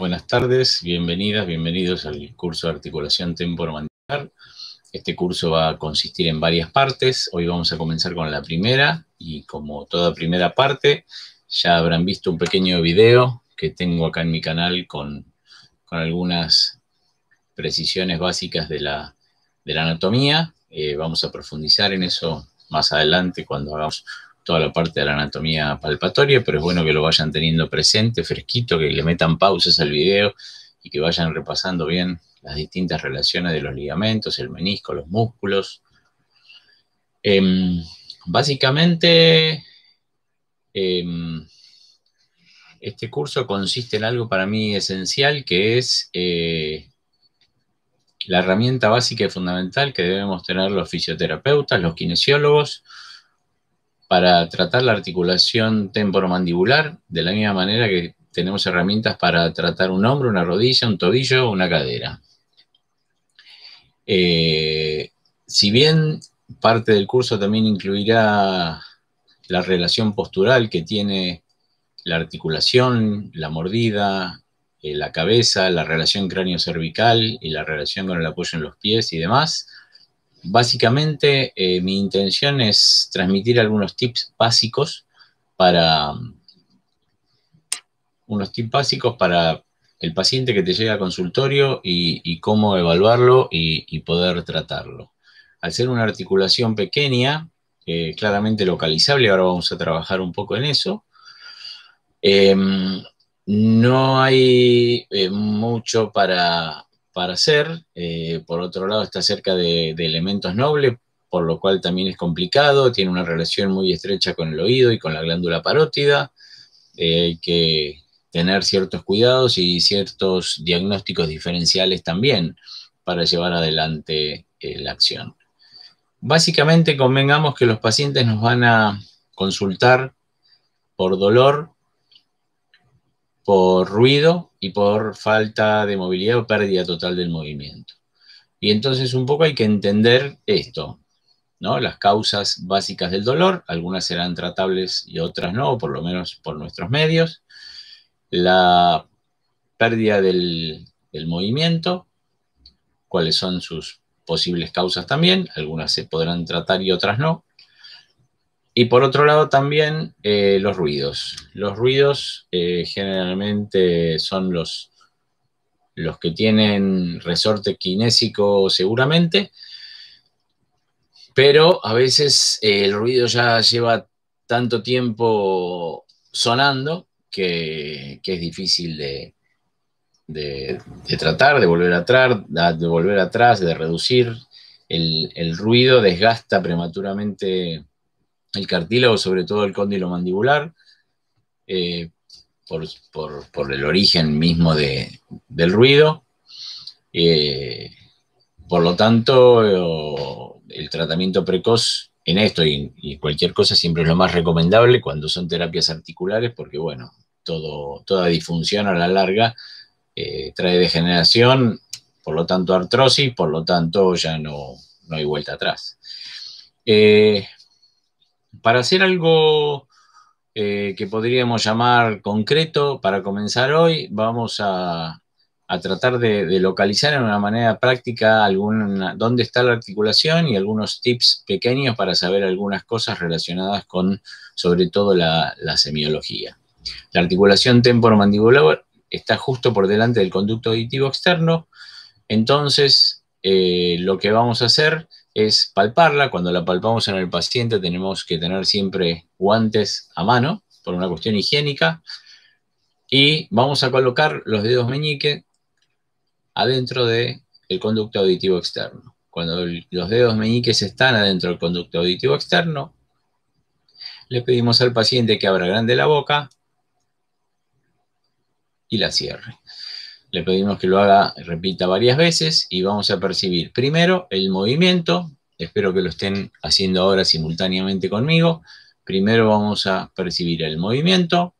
Buenas tardes, bienvenidas, bienvenidos al curso de articulación temporomandibular. Este curso va a consistir en varias partes. Hoy vamos a comenzar con la primera y como toda primera parte ya habrán visto un pequeño video que tengo acá en mi canal con algunas precisiones básicas de la anatomía. Vamos a profundizar en eso más adelante cuando hagamos toda la parte de la anatomía palpatoria, pero es bueno que lo vayan teniendo presente, fresquito, que le metan pausas al video y que vayan repasando bien las distintas relaciones de los ligamentos, el menisco, los músculos. Básicamente, este curso consiste en algo para mí esencial, que es la herramienta básica y fundamental que debemos tener los fisioterapeutas, los kinesiólogos, para tratar la articulación temporomandibular, de la misma manera que tenemos herramientas para tratar un hombro, una rodilla, un tobillo o una cadera. Si bien parte del curso también incluirá la relación postural que tiene la articulación, la mordida, la cabeza, la relación cráneo-cervical y la relación con el apoyo en los pies y demás, básicamente mi intención es transmitir algunos tips básicos para el paciente que te llega al consultorio y cómo evaluarlo y poder tratarlo. Al ser una articulación pequeña, claramente localizable, ahora vamos a trabajar un poco en eso, no hay mucho para hacer. Por otro lado, está cerca de elementos nobles, por lo cual también es complicado. Tiene una relación muy estrecha con el oído y con la glándula parótida. Hay que tener ciertos cuidados y ciertos diagnósticos diferenciales también para llevar adelante la acción. Básicamente, convengamos que los pacientes nos van a consultar por dolor, por ruido y por falta de movilidad o pérdida total del movimiento. Y entonces un poco hay que entender esto, ¿no? Las causas básicas del dolor, algunas serán tratables y otras no, por lo menos por nuestros medios. La pérdida del movimiento, cuáles son sus posibles causas también, algunas se podrán tratar y otras no. Y por otro lado también los ruidos. Los ruidos generalmente son los que tienen resorte kinésico seguramente, pero a veces el ruido ya lleva tanto tiempo sonando que es difícil de tratar, de volver atrás, de reducir. El ruido desgasta prematuramente el cartílago, sobre todo el cóndilo mandibular, por el origen mismo del ruido. Por lo tanto, el tratamiento precoz en esto y cualquier cosa siempre es lo más recomendable cuando son terapias articulares, porque bueno, toda disfunción a la larga trae degeneración, por lo tanto artrosis, por lo tanto ya no hay vuelta atrás. Para hacer algo que podríamos llamar concreto, para comenzar hoy, vamos a tratar de localizar en una manera práctica dónde está la articulación y algunos tips pequeños para saber algunas cosas relacionadas con, sobre todo, la semiología. La articulación temporomandibular está justo por delante del conducto auditivo externo, entonces lo que vamos a hacer es palparla. Cuando la palpamos en el paciente tenemos que tener siempre guantes a mano por una cuestión higiénica y vamos a colocar los dedos meñique adentro del conducto auditivo externo. Cuando los dedos meñiques están adentro del conducto auditivo externo, le pedimos al paciente que abra grande la boca y la cierre. Le pedimos que lo haga, repita varias veces y vamos a percibir primero el movimiento. Espero que lo estén haciendo ahora simultáneamente conmigo. Primero vamos a percibir el movimiento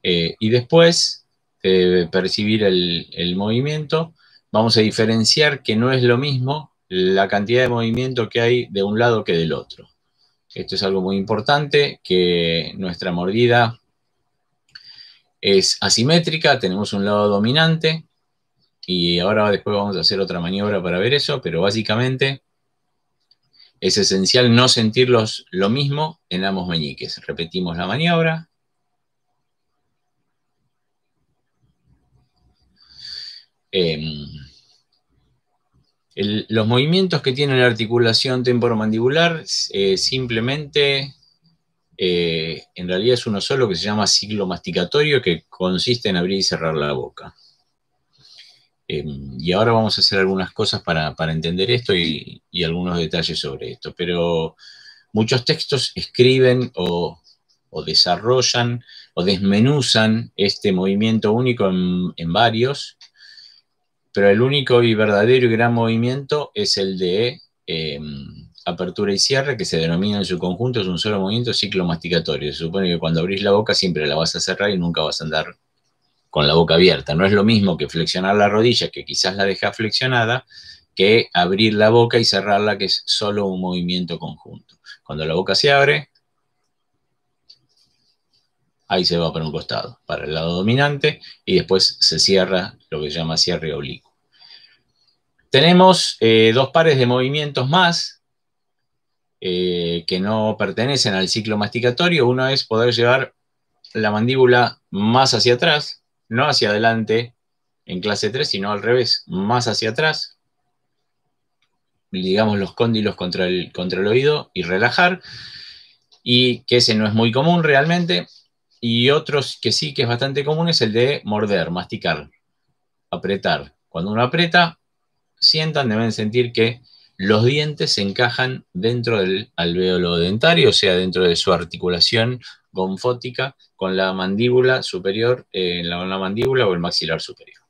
y después de percibir el movimiento vamos a diferenciar que no es lo mismo la cantidad de movimiento que hay de un lado que del otro. Esto es algo muy importante, que nuestra mordida Es asimétrica, tenemos un lado dominante, y ahora después vamos a hacer otra maniobra para ver eso, pero básicamente es esencial no sentir lo mismo en ambos meñiques. Repetimos la maniobra. Los movimientos que tiene la articulación temporomandibular simplemente, en realidad es uno solo que se llama ciclo masticatorio, que consiste en abrir y cerrar la boca. Y ahora vamos a hacer algunas cosas para entender esto y algunos detalles sobre esto. Pero muchos textos escriben o desarrollan o desmenuzan este movimiento único en varios, pero el único y verdadero y gran movimiento es el de apertura y cierre, que se denomina en su conjunto, es un solo movimiento, ciclo masticatorio. Se supone que cuando abrís la boca siempre la vas a cerrar y nunca vas a andar con la boca abierta. No es lo mismo que flexionar la rodilla, que quizás la deja flexionada, que abrir la boca y cerrarla, que es solo un movimiento conjunto. Cuando la boca se abre, ahí se va para un costado, para el lado dominante, y después se cierra lo que se llama cierre oblicuo. Tenemos dos pares de movimientos más que no pertenecen al ciclo masticatorio. Uno es poder llevar la mandíbula más hacia atrás, no hacia adelante en clase 3, sino al revés, más hacia atrás. Ligamos los cóndilos contra el oído y relajar, y que ese no es muy común realmente. Y otros que sí que es bastante común es el de morder, masticar, apretar. Cuando uno aprieta, deben sentir que los dientes se encajan dentro del alvéolo dentario, o sea, dentro de su articulación gonfótica con la mandíbula superior, la mandíbula o el maxilar superior.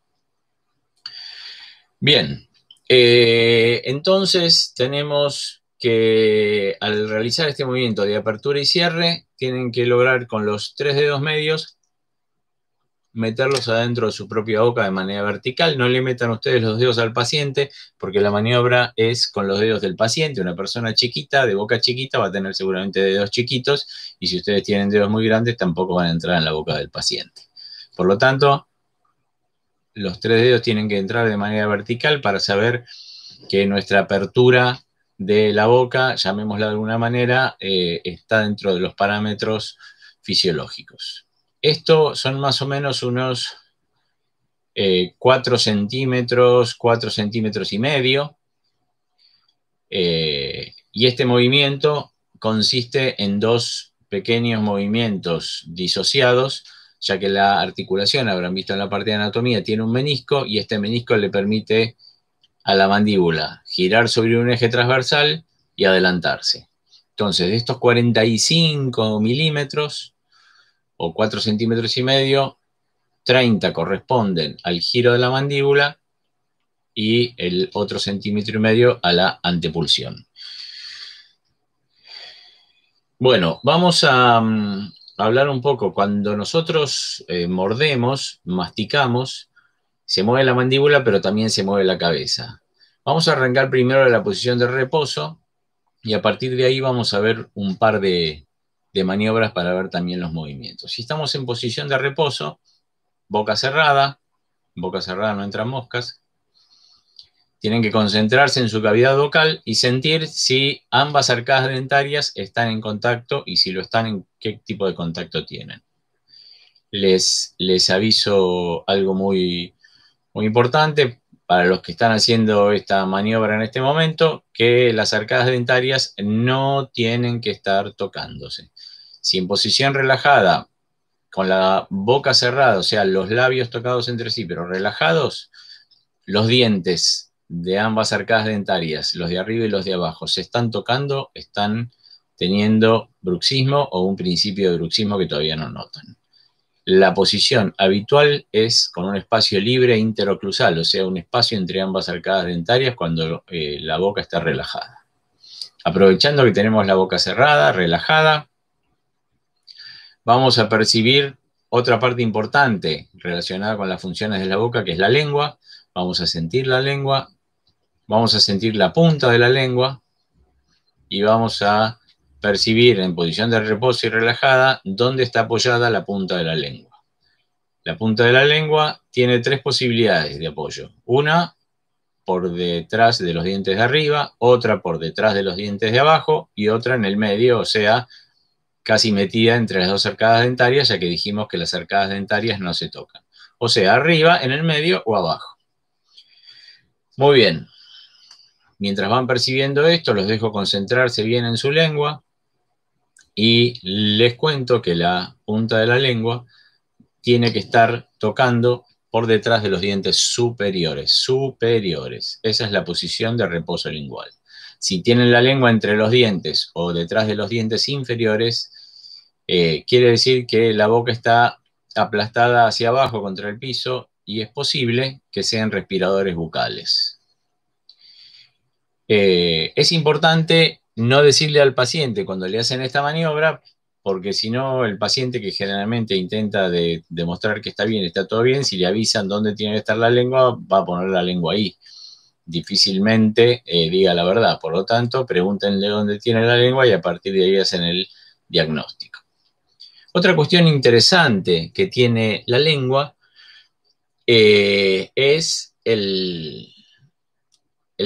Bien, entonces tenemos que al realizar este movimiento de apertura y cierre, tienen que lograr con los 3 dedos medios meterlos adentro de su propia boca de manera vertical. No le metan ustedes los dedos al paciente, porque la maniobra es con los dedos del paciente. Una persona chiquita, de boca chiquita, va a tener seguramente dedos chiquitos, y si ustedes tienen dedos muy grandes, tampoco van a entrar en la boca del paciente. Por lo tanto, los 3 dedos tienen que entrar de manera vertical para saber que nuestra apertura de la boca, llamémosla de alguna manera, está dentro de los parámetros fisiológicos. Esto son más o menos unos 4 centímetros, 4 centímetros y medio. Y este movimiento consiste en dos pequeños movimientos disociados, ya que la articulación, habrán visto en la parte de anatomía, tiene un menisco, y este menisco le permite a la mandíbula girar sobre un eje transversal y adelantarse. Entonces, de estos 45 milímetros, o 4 centímetros y medio, 30 corresponden al giro de la mandíbula y el otro centímetro y medio a la antepulsión. Bueno, vamos a hablar un poco. Cuando nosotros mordemos, masticamos, se mueve la mandíbula, pero también se mueve la cabeza. Vamos a arrancar primero de la posición de reposo, y a partir de ahí vamos a ver un par de maniobras para ver también los movimientos. Si estamos en posición de reposo, boca cerrada no entran moscas, tienen que concentrarse en su cavidad vocal y sentir si ambas arcadas dentarias están en contacto, y si lo están, en qué tipo de contacto tienen. Les aviso algo muy, muy importante para los que están haciendo esta maniobra en este momento, que las arcadas dentarias no tienen que estar tocándose. Si en posición relajada, con la boca cerrada, o sea, los labios tocados entre sí, pero relajados, los dientes de ambas arcadas dentarias, los de arriba y los de abajo, se están tocando, están teniendo bruxismo o un principio de bruxismo que todavía no notan. La posición habitual es con un espacio libre interoclusal, o sea, un espacio entre ambas arcadas dentarias cuando la boca está relajada. Aprovechando que tenemos la boca cerrada, relajada, vamos a percibir otra parte importante relacionada con las funciones de la boca, que es la lengua. Vamos a sentir la lengua, vamos a sentir la punta de la lengua, y vamos a percibir en posición de reposo y relajada dónde está apoyada la punta de la lengua. La punta de la lengua tiene tres posibilidades de apoyo. Una por detrás de los dientes de arriba, otra por detrás de los dientes de abajo y otra en el medio, o sea, casi metida entre las dos arcadas dentarias, ya que dijimos que las arcadas dentarias no se tocan. O sea, arriba, en el medio o abajo. Muy bien. Mientras van percibiendo esto, los dejo concentrarse bien en su lengua y les cuento que la punta de la lengua tiene que estar tocando por detrás de los dientes superiores. Superiores. Esa es la posición de reposo lingual. Si tienen la lengua entre los dientes o detrás de los dientes inferiores, quiere decir que la boca está aplastada hacia abajo contra el piso y es posible que sean respiradores bucales. Es importante no decirle al paciente cuando le hacen esta maniobra, porque si no, el paciente que generalmente intenta demostrar que está bien, está todo bien, si le avisan dónde tiene que estar la lengua, va a poner la lengua ahí. Difícilmente diga la verdad. Por lo tanto, pregúntenle dónde tiene la lengua y a partir de ahí hacen el diagnóstico. Otra cuestión interesante que tiene la lengua es el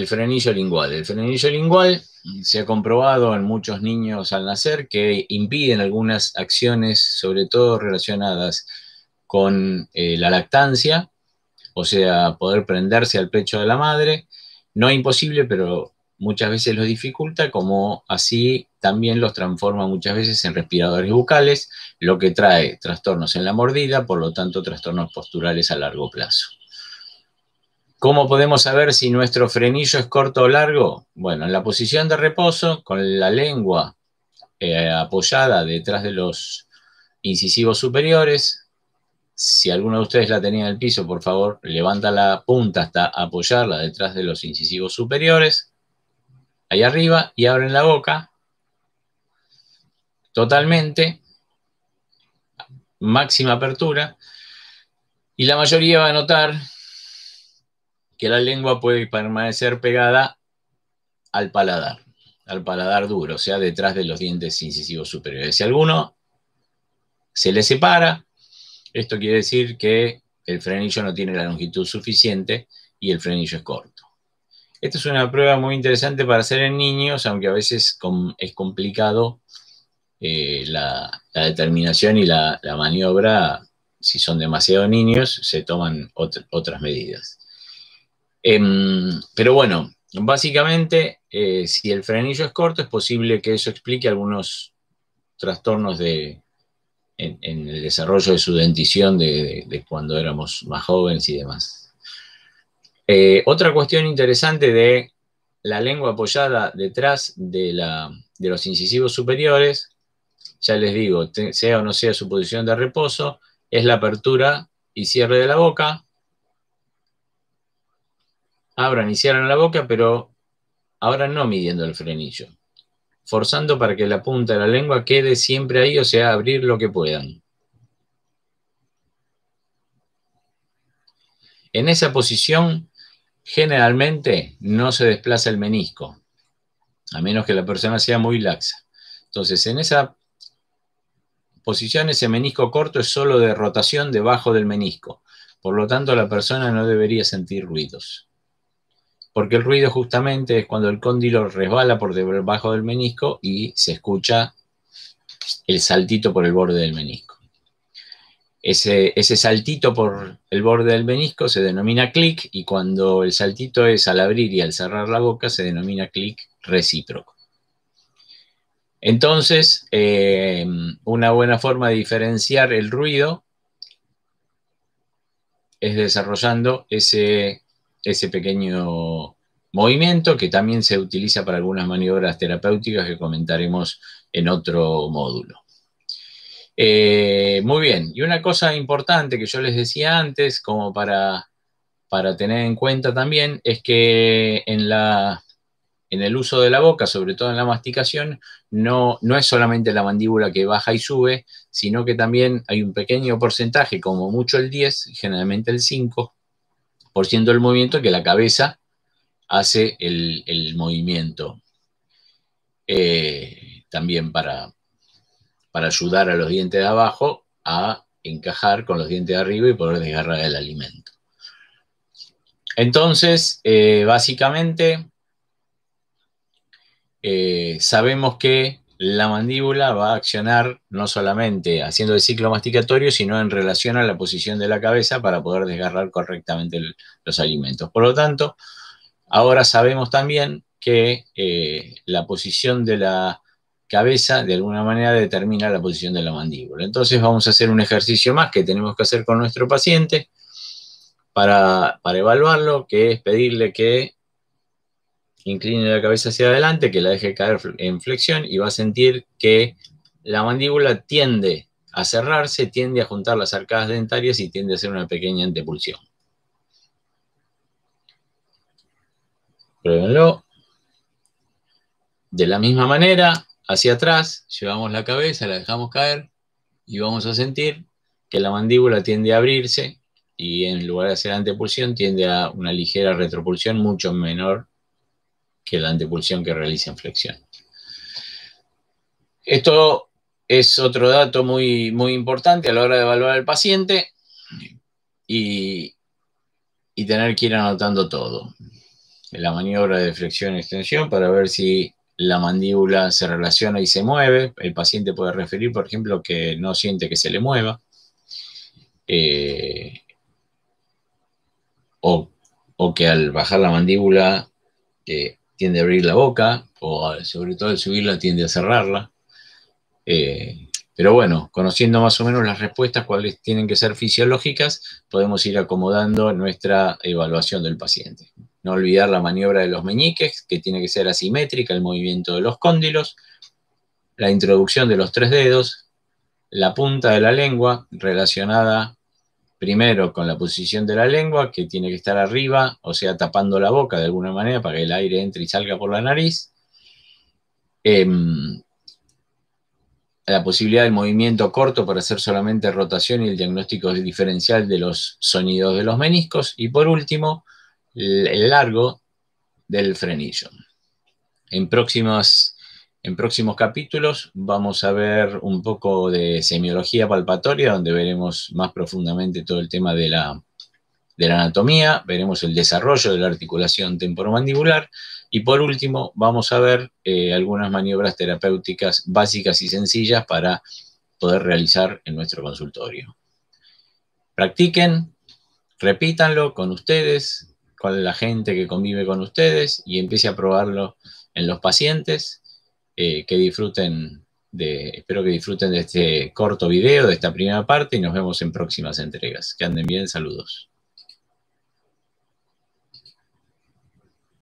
frenillo lingual. El frenillo lingual se ha comprobado en muchos niños al nacer que impiden algunas acciones, sobre todo relacionadas con la lactancia, o sea, poder prenderse al pecho de la madre. No es imposible, pero muchas veces lo dificulta, como así también los transforma muchas veces en respiradores bucales, lo que trae trastornos en la mordida, por lo tanto trastornos posturales a largo plazo. ¿Cómo podemos saber si nuestro frenillo es corto o largo? Bueno, en la posición de reposo, con la lengua apoyada detrás de los incisivos superiores. Si alguno de ustedes la tenía en el piso, por favor, levanta la punta hasta apoyarla detrás de los incisivos superiores, ahí arriba, y abren la boca totalmente, máxima apertura, y la mayoría va a notar que la lengua puede permanecer pegada al paladar duro, o sea, detrás de los dientes incisivos superiores. Si alguno se le separa, esto quiere decir que el frenillo no tiene la longitud suficiente y el frenillo es corto. Esta es una prueba muy interesante para hacer en niños, aunque a veces es complicado la determinación y la maniobra. Si son demasiado niños, se toman otras medidas. Pero bueno, básicamente, si el frenillo es corto, es posible que eso explique algunos trastornos en el desarrollo de su dentición de cuando éramos más jóvenes y demás. Otra cuestión interesante de la lengua apoyada detrás de los incisivos superiores, ya les digo, sea o no sea su posición de reposo, es la apertura y cierre de la boca. Abran y cierran la boca, pero ahora no midiendo el frenillo, forzando para que la punta de la lengua quede siempre ahí, o sea, abrir lo que puedan. En esa posición, generalmente no se desplaza el menisco, a menos que la persona sea muy laxa. Entonces, en esa posición, ese menisco corto es solo de rotación debajo del menisco. Por lo tanto, la persona no debería sentir ruidos. Porque el ruido justamente es cuando el cóndilo resbala por debajo del menisco y se escucha el saltito por el borde del menisco. Ese saltito por el borde del menisco se denomina clic, y cuando el saltito es al abrir y al cerrar la boca se denomina clic recíproco. Entonces, una buena forma de diferenciar el ruido es desarrollando ese pequeño movimiento, que también se utiliza para algunas maniobras terapéuticas que comentaremos en otro módulo. Muy bien, y una cosa importante que yo les decía antes, como para tener en cuenta también, es que en el uso de la boca, sobre todo en la masticación, no es solamente la mandíbula que baja y sube, sino que también hay un pequeño porcentaje, como mucho el 10, generalmente el 5% del movimiento, que la cabeza hace el movimiento. También para ayudar a los dientes de abajo a encajar con los dientes de arriba y poder desgarrar el alimento. Entonces, básicamente, sabemos que la mandíbula va a accionar no solamente haciendo el ciclo masticatorio, sino en relación a la posición de la cabeza para poder desgarrar correctamente los alimentos. Por lo tanto, ahora sabemos también que la posición de la cabeza de alguna manera determina la posición de la mandíbula. Entonces vamos a hacer un ejercicio más que tenemos que hacer con nuestro paciente para evaluarlo, que es pedirle que incline la cabeza hacia adelante, que la deje caer en flexión y va a sentir que la mandíbula tiende a cerrarse, tiende a juntar las arcadas dentarias y tiende a hacer una pequeña antepulsión. Pruébenlo. De la misma manera, hacia atrás, llevamos la cabeza, la dejamos caer y vamos a sentir que la mandíbula tiende a abrirse y en lugar de hacer antepulsión tiende a una ligera retropulsión mucho menor que la antepulsión que realiza en flexión. Esto es otro dato muy, muy importante a la hora de evaluar al paciente y tener que ir anotando todo. La maniobra de flexión y extensión para ver si la mandíbula se relaciona y se mueve. El paciente puede referir, por ejemplo, que no siente que se le mueva. O que al bajar la mandíbula tiende a abrir la boca, o sobre todo al subirla tiende a cerrarla. Pero bueno, conociendo más o menos las respuestas, cuáles tienen que ser fisiológicas, podemos ir acomodando nuestra evaluación del paciente. No olvidar la maniobra de los meñiques, que tiene que ser asimétrica, el movimiento de los cóndilos, la introducción de los 3 dedos, la punta de la lengua relacionada primero con la posición de la lengua, que tiene que estar arriba, o sea, tapando la boca de alguna manera para que el aire entre y salga por la nariz. La posibilidad del movimiento corto para hacer solamente rotación y el diagnóstico diferencial de los sonidos de los meniscos. Y por último, el largo del frenillo. En próximos capítulos vamos a ver un poco de semiología palpatoria, donde veremos más profundamente todo el tema de la anatomía, veremos el desarrollo de la articulación temporomandibular y por último vamos a ver algunas maniobras terapéuticas básicas y sencillas para poder realizar en nuestro consultorio. Practiquen, repítanlo con ustedes, con la gente que convive con ustedes y empiece a probarlo en los pacientes. Espero que disfruten de este corto video, de esta primera parte y nos vemos en próximas entregas. Que anden bien, saludos.